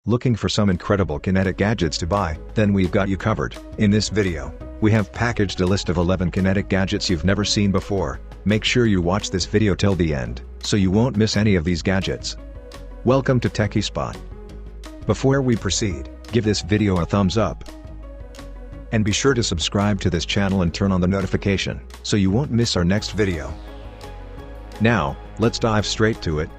Looking for some incredible kinetic gadgets to buy? Then we've got you covered. In this video, we have packaged a list of 11 kinetic gadgets you've never seen before. Make sure you watch this video till the end, so you won't miss any of these gadgets. Welcome to Techie Spot. Before we proceed, give this video a thumbs up. And be sure to subscribe to this channel and turn on the notification, so you won't miss our next video. Now, let's dive straight to it.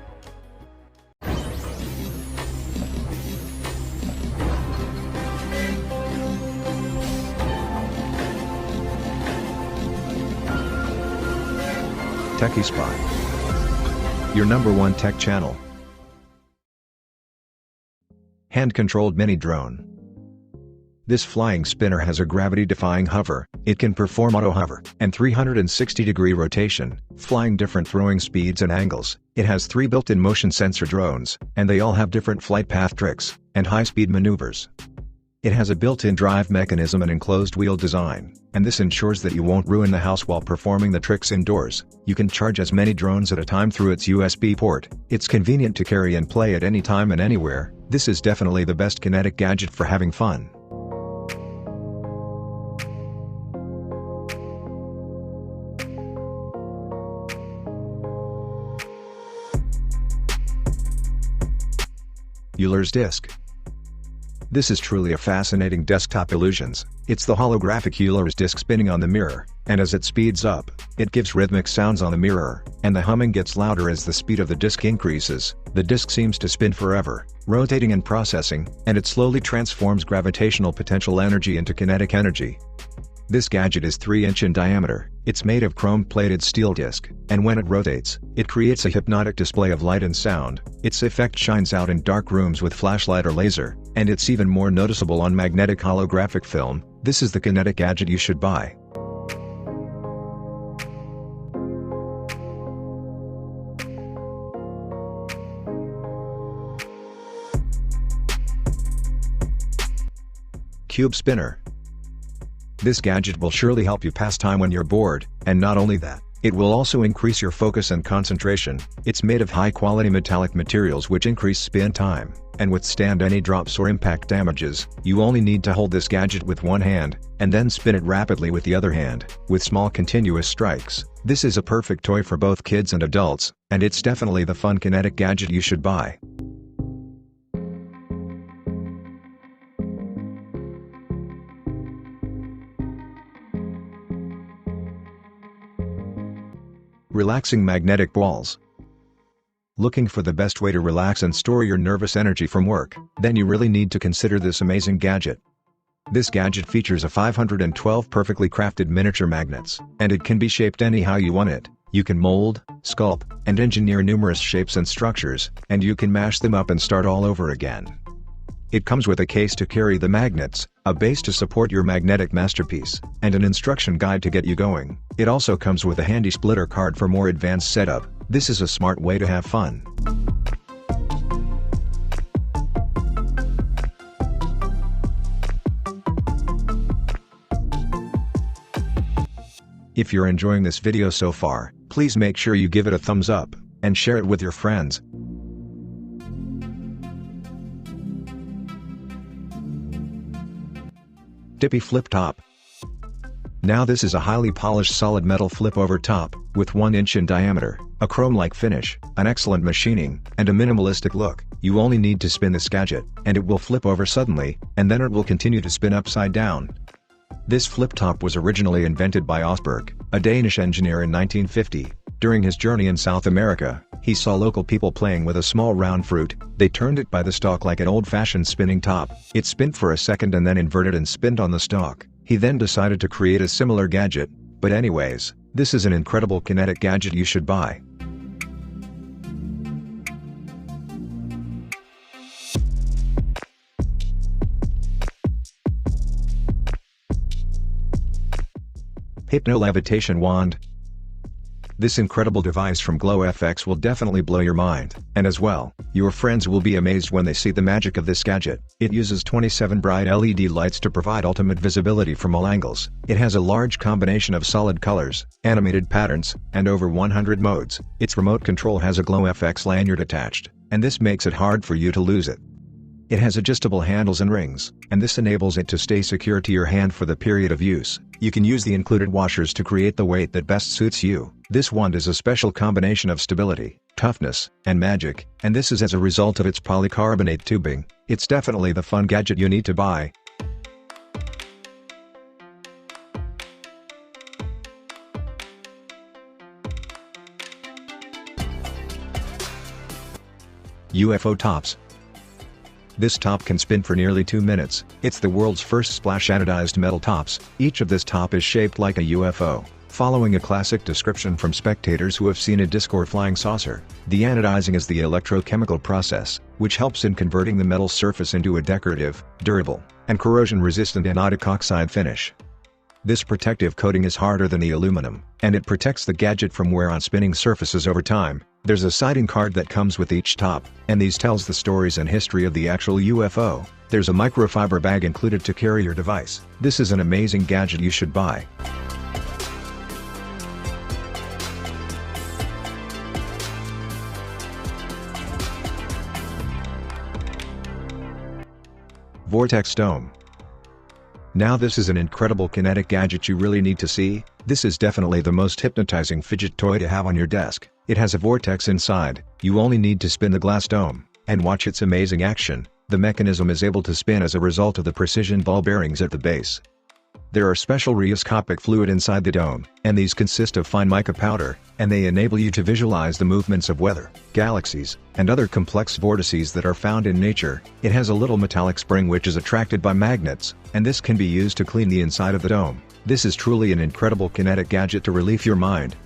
Techie Spot, your #1 tech channel. Hand-controlled mini drone. This flying spinner has a gravity-defying hover. It can perform auto hover and 360-degree rotation, flying different throwing speeds and angles. It has 3 built-in motion sensor drones, and they all have different flight path tricks and high-speed maneuvers. It has a built-in drive mechanism and enclosed wheel design, and this ensures that you won't ruin the house while performing the tricks indoors. You can charge as many drones at a time through its USB port. It's convenient to carry and play at any time and anywhere. This is definitely the best kinetic gadget for having fun. Euler's disc. This is truly a fascinating desktop illusions. It's the holographic Euler's disc spinning on the mirror, and as it speeds up, it gives rhythmic sounds on the mirror, and the humming gets louder as the speed of the disc increases. The disc seems to spin forever, rotating and processing, and it slowly transforms gravitational potential energy into kinetic energy. This gadget is 3-inch in diameter. It's made of chrome-plated steel disc, and when it rotates, it creates a hypnotic display of light and sound. Its effect shines out in dark rooms with flashlight or laser, and it's even more noticeable on magnetic holographic film. This is the kinetic gadget you should buy. Cube spinner. This gadget will surely help you pass time when you're bored, and not only that, it will also increase your focus and concentration. It's made of high-quality metallic materials which increase spin time, and withstand any drops or impact damages. You only need to hold this gadget with one hand, and then spin it rapidly with the other hand, with small continuous strikes. This is a perfect toy for both kids and adults, and it's definitely the fun kinetic gadget you should buy. Relaxing magnetic balls. Looking for the best way to relax and store your nervous energy from work? Then you really need to consider this amazing gadget. This gadget features a 512 perfectly crafted miniature magnets, and it can be shaped any how you want it. You can mold, sculpt, and engineer numerous shapes and structures, and you can mash them up and start all over again. It comes with a case to carry the magnets, a base to support your magnetic masterpiece, and an instruction guide to get you going. It also comes with a handy splitter card for more advanced setup. This is a smart way to have fun. If you're enjoying this video so far, please make sure you give it a thumbs up, and share it with your friends. Tippie flip top. Now this is a highly polished solid metal flip over top, with 1 inch in diameter, a chrome-like finish, an excellent machining, and a minimalistic look. You only need to spin this gadget, and it will flip over suddenly, and then it will continue to spin upside down. This flip top was originally invented by Osberg, a Danish engineer in 1950. During his journey in South America, he saw local people playing with a small round fruit. They turned it by the stalk like an old-fashioned spinning top. It spun for a second and then inverted and spinned on the stalk. He then decided to create a similar gadget. But anyways, this is an incredible kinetic gadget you should buy. Hypno Levitation Wand. This incredible device from GloFX will definitely blow your mind, and as well, your friends will be amazed when they see the magic of this gadget. It uses 27 bright LED lights to provide ultimate visibility from all angles. It has a large combination of solid colors, animated patterns, and over 100 modes. Its remote control has a GloFX lanyard attached, and this makes it hard for you to lose it. It has adjustable handles and rings, and this enables it to stay secure to your hand for the period of use. You can use the included washers to create the weight that best suits you. This wand is a special combination of stability, toughness, and magic, and this is as a result of its polycarbonate tubing. It's definitely the fun gadget you need to buy. UFO tops. This top can spin for nearly 2 minutes. It's the world's first splash anodized metal tops. Each of this top is shaped like a UFO, following a classic description from spectators who have seen a disc or flying saucer. The anodizing is the electrochemical process, which helps in converting the metal surface into a decorative, durable, and corrosion-resistant anodic oxide finish. This protective coating is harder than the aluminum, and it protects the gadget from wear on spinning surfaces over time. There's a sighting card that comes with each top, and these tells the stories and history of the actual UFO. There's a microfiber bag included to carry your device. This is an amazing gadget you should buy. Vortex Dome. Now this is an incredible kinetic gadget you really need to see. This is definitely the most hypnotizing fidget toy to have on your desk. It has a vortex inside. You only need to spin the glass dome, and watch its amazing action. The mechanism is able to spin as a result of the precision ball bearings at the base. There are special rheoscopic fluid inside the dome, and these consist of fine mica powder, and they enable you to visualize the movements of weather, galaxies, and other complex vortices that are found in nature. It has a little metallic spring which is attracted by magnets, and this can be used to clean the inside of the dome. This is truly an incredible kinetic gadget to relieve your mind.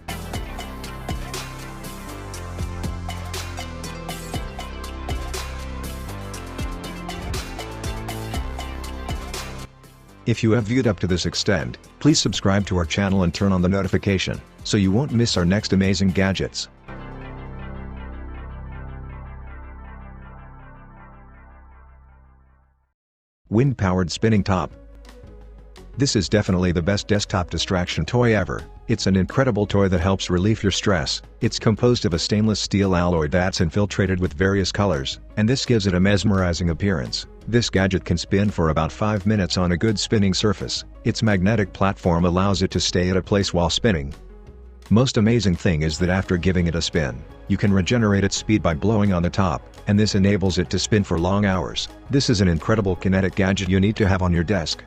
If you have viewed up to this extent, please subscribe to our channel and turn on the notification, so you won't miss our next amazing gadgets. Wind-powered spinning top. This is definitely the best desktop distraction toy ever. It's an incredible toy that helps relieve your stress. It's composed of a stainless steel alloy that's infiltrated with various colors, and this gives it a mesmerizing appearance. This gadget can spin for about 5 minutes on a good spinning surface. Its magnetic platform allows it to stay at a place while spinning. Most amazing thing is that after giving it a spin, you can regenerate its speed by blowing on the top, and this enables it to spin for long hours. This is an incredible kinetic gadget you need to have on your desk.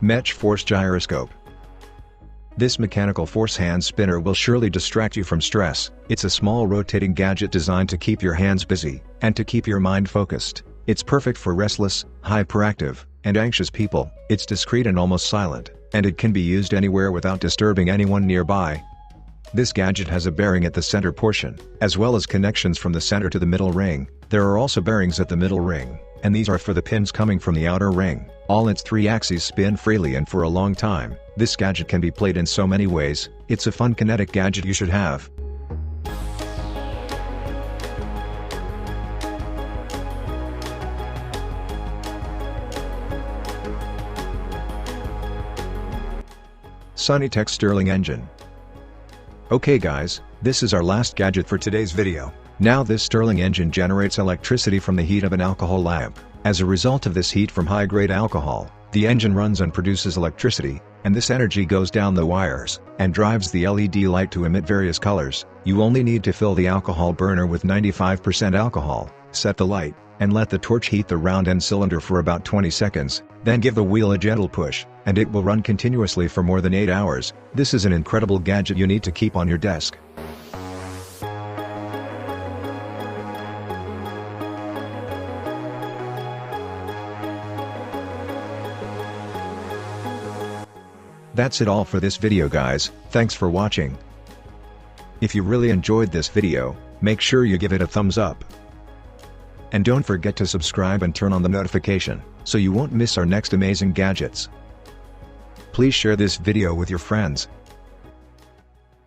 Mechforce Gyroscope. This mechanical force hand spinner will surely distract you from stress. It's a small rotating gadget designed to keep your hands busy, and to keep your mind focused. It's perfect for restless, hyperactive, and anxious people. It's discreet and almost silent, and it can be used anywhere without disturbing anyone nearby. This gadget has a bearing at the center portion, as well as connections from the center to the middle ring. There are also bearings at the middle ring, and these are for the pins coming from the outer ring. All its 3 axes spin freely and for a long time. This gadget can be played in so many ways. It's a fun kinetic gadget you should have. Sunnytech Stirling engine. Okay guys, this is our last gadget for today's video. Now this Stirling engine generates electricity from the heat of an alcohol lamp. As a result of this heat from high-grade alcohol, the engine runs and produces electricity, and this energy goes down the wires, and drives the LED light to emit various colors. You only need to fill the alcohol burner with 95% alcohol, set the light, and let the torch heat the round end cylinder for about 20 seconds, then give the wheel a gentle push, and it will run continuously for more than 8 hours. This is an incredible gadget you need to keep on your desk. That's it all for this video guys, thanks for watching. If you really enjoyed this video, make sure you give it a thumbs up. And don't forget to subscribe and turn on the notification, so you won't miss our next amazing gadgets. Please share this video with your friends,